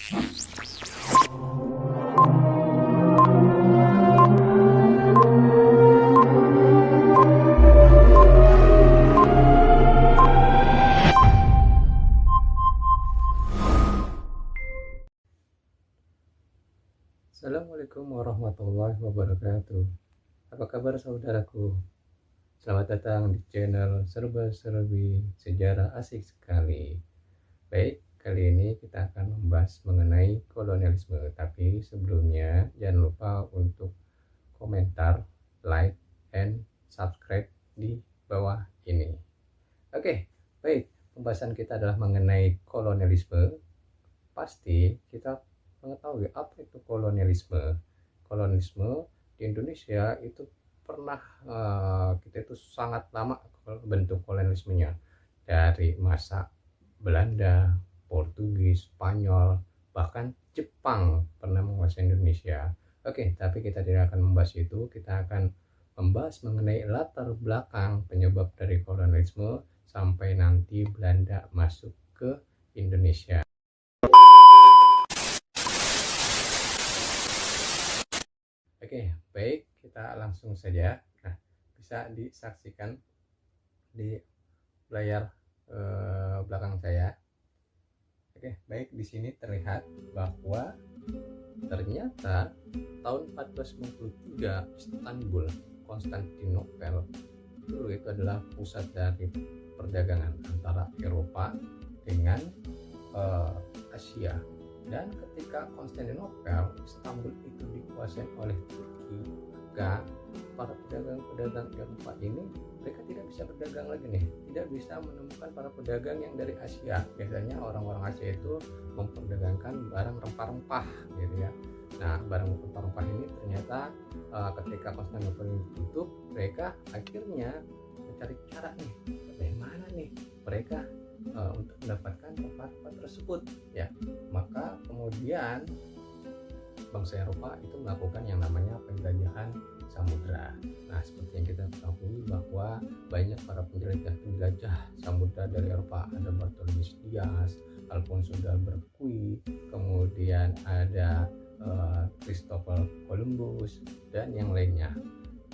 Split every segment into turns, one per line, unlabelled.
Assalamualaikum warahmatullahi wabarakatuh. Apa kabar saudaraku? Selamat datang di channel Serba-serbi Sejarah Asik Sekali. Baik, kali ini kita akan membahas mengenai kolonialisme. Tapi sebelumnya jangan lupa untuk komentar, like, and subscribe di bawah ini. Oke, baik. Pembahasan kita adalah mengenai kolonialisme. Pasti kita mengetahui apa itu kolonialisme. Kolonialisme di Indonesia itu pernah kita itu sangat lama bentuk kolonialismenya, dari masa Belanda, Portugis, Spanyol, bahkan Jepang pernah menguasai Indonesia. Oke, tapi kita tidak akan membahas itu. Kita akan membahas mengenai latar belakang penyebab dari kolonialisme sampai nanti Belanda masuk ke Indonesia. Oke, baik, kita langsung saja. Nah, bisa disaksikan di layar belakang saya. Oke, baik, di sini terlihat bahwa ternyata tahun 1493 Istanbul, Konstantinopel, dulu itu adalah pusat dari perdagangan antara Eropa dengan Asia. Dan ketika Konstantinopel, Istanbul itu dikuasai oleh Turki, maka para pedagang-pedagang Eropa ini mereka tidak bisa berdagang lagi nih, tidak bisa menemukan para pedagang yang dari Asia. Biasanya orang-orang Asia itu memperdagangkan barang rempah-rempah gitu ya. Nah, barang rempah-rempah ini ternyata ketika Konstantinopel ditutup, mereka akhirnya mencari cara nih, bagaimana nih mereka untuk mendapatkan rempah-rempah tersebut ya. Maka kemudian bangsa Eropa itu melakukan yang namanya penjelajahan samudra. Nah, seperti yang kita ketahui bahwa banyak para penjelajah samudra dari Eropa, ada Bartholomew Dias, Alfonso d'Albuquerque, kemudian ada Christopher Columbus dan yang lainnya,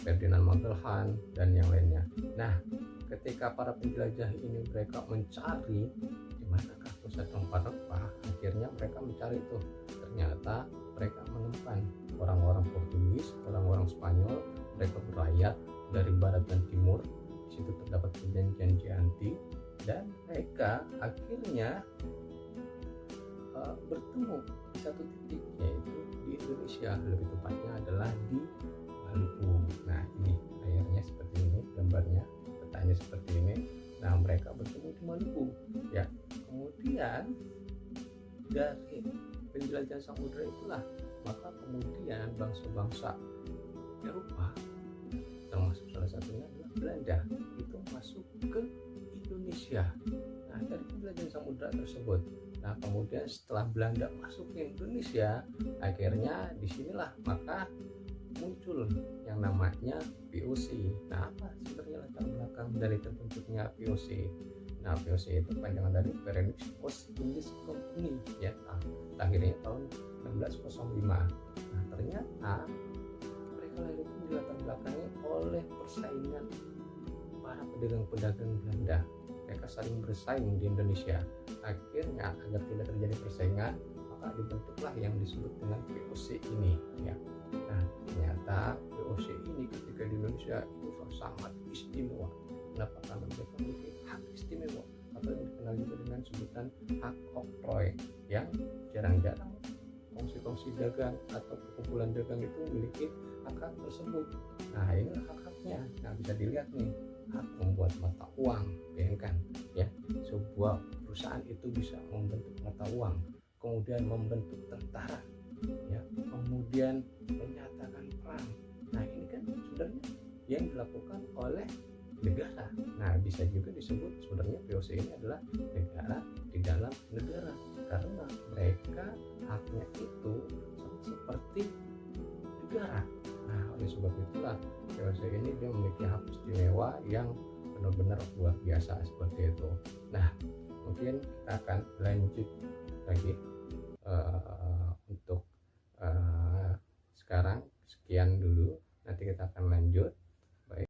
Ferdinand Magellan dan yang lainnya. Nah, ketika para penjelajah ini mereka mencari di manakah pusat rempah-rempah, akhirnya mereka mencari itu. Ternyata mereka menemukan orang-orang Portugis, orang-orang Spanyol, mereka berlayar dari barat dan timur. Di situ terdapat perjanjian Chianti dan mereka akhirnya bertemu di satu titik, yaitu di Indonesia, lebih tepatnya adalah di Maluku. Nah, ini layarnya seperti ini, gambarnya, petanya seperti ini. Nah, mereka bertemu di Maluku ya. Kemudian dari penjelajahan samudra itulah maka kemudian bangsa-bangsa Eropa, termasuk salah satunya adalah Belanda, itu masuk ke Indonesia. Nah, dari penjelajahan samudra tersebut, nah kemudian setelah Belanda masuk ke Indonesia, akhirnya disinilah maka muncul yang namanya VOC. Nah, apa sebenarnya latar belakang dari terbentuknya VOC? Nah, VOC itu panjangan dari Foreign Ost Indies Company ya, lahirnya tahun 1605. Nah, ternyata mereka lahir itu dilatar belakangi oleh persaingan para pedagang-pedagang Belanda. Mereka saling bersaing di Indonesia. Akhirnya agar tidak terjadi persaingan, maka dibentuklah yang disebut dengan VOC ini ya. Nah, ternyata VOC ini ketika di Indonesia itu sangat istimewa. Kenapa? Karena mereka memiliki hak istimewa atau yang dikenal juga dengan sebutan hak oktroy, yang jarang-jarang kongsi-kongsi dagang atau perkumpulan dagang itu memiliki hak tersebut. Nah, inilah hak-haknya. Nah, bisa dilihat nih, hak membuat mata uang, bayangkan ya, sebuah perusahaan itu bisa membentuk mata uang, kemudian membentuk tentara ya, kemudian menyatakan perang. Nah, ini kan sebenarnya yang dilakukan oleh negara. Nah, bisa juga disebut sebenarnya VOC ini adalah negara di dalam negara, karena mereka haknya itu sama seperti negara. Nah, oleh sebab itulah VOC ini dia memiliki hak istimewa yang benar-benar luar biasa seperti itu. Nah, mungkin kita akan lanjut lagi untuk sekarang sekian dulu, nanti kita akan lanjut